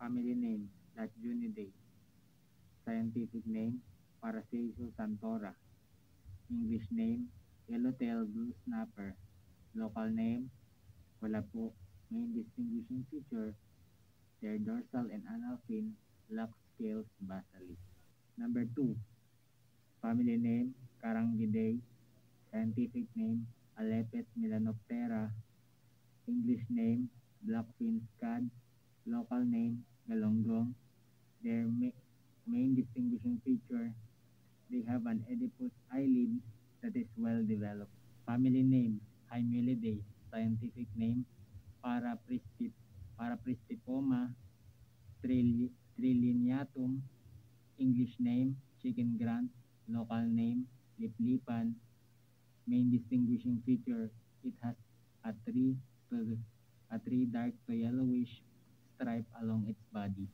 Family name, Lachjunidae. Scientific name, Paracaea santora. English name, Yellowtail Blue Snapper. Local name, wala po. Main distinguishing feature, their dorsal and anal fin lack scales basally. Number 2, family name, Carangidae. Scientific name, Alepis melanoptera. English name, blackfin scad. Local name, galonggong. Their main distinguishing feature, they have an Oedipus eyelid that is well developed. Family name, Hymulidae. Scientific name, Parapristipoma trilineatum. English name, chicken grunt. Local name, liplipan. Main distinguishing feature, it has a three dark to yellowish stripe along its body.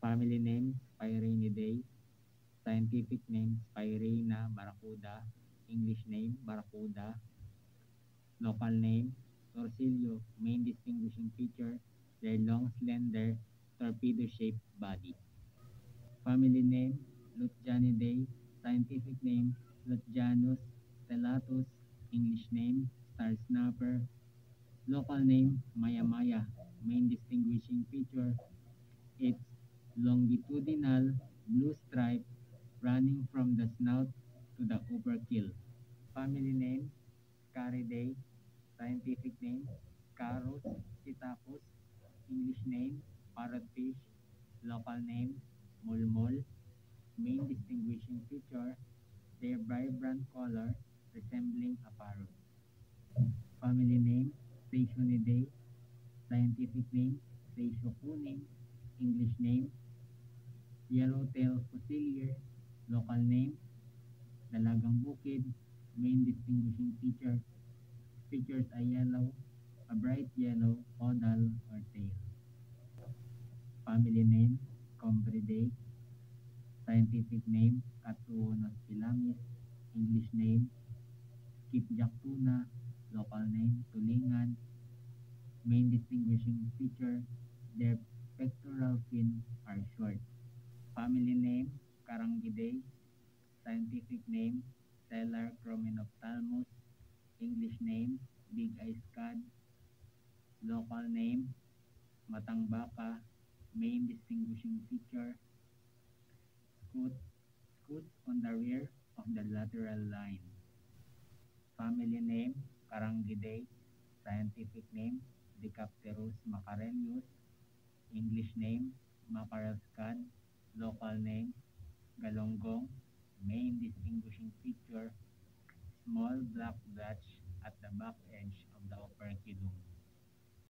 Family name, Spirinidae. Scientific name, Spirina barracuda. English name, barracuda. Local name, Torsilio. Main distinguishing feature, their long, slender, torpedo-shaped body. Family name, Lutjanidae. Scientific name, Lutjanus stellatus. English name, star snapper. Local name, Maya-maya. Main distinguishing feature, its longitudinal blue stripe running from the snout to the upper keel. Family name, Scaridae. Scientific name, Carus psittacus. English name, parrotfish. Local name, mulmul. Main distinguishing feature, their vibrant color resembling a parrot. Family name, Stationidae. Scientific name, Statiocunning. English name, Yellowtail fusilier. Local name, Dalagang bukid. Main distinguishing features a bright yellow caudal or tail. Family name, Combridae. Scientific name, Catuonospelamis. English name, skipjack tuna. Local name, tulingan. Main distinguishing feature, their pectoral fin are short. Family name, Carangidae. Scientific name, Stellar chrominophthalmus. English name, big-eye scad. Local name, Matangbaka. Main distinguishing feature, scutes on the rear of the lateral line. Family name, Carangidae. Scientific name, Decapterus macarenius. English name, mackerel scad. Local name, galonggong. Main distinguishing feature, small black blotch at the back edge of the operculum.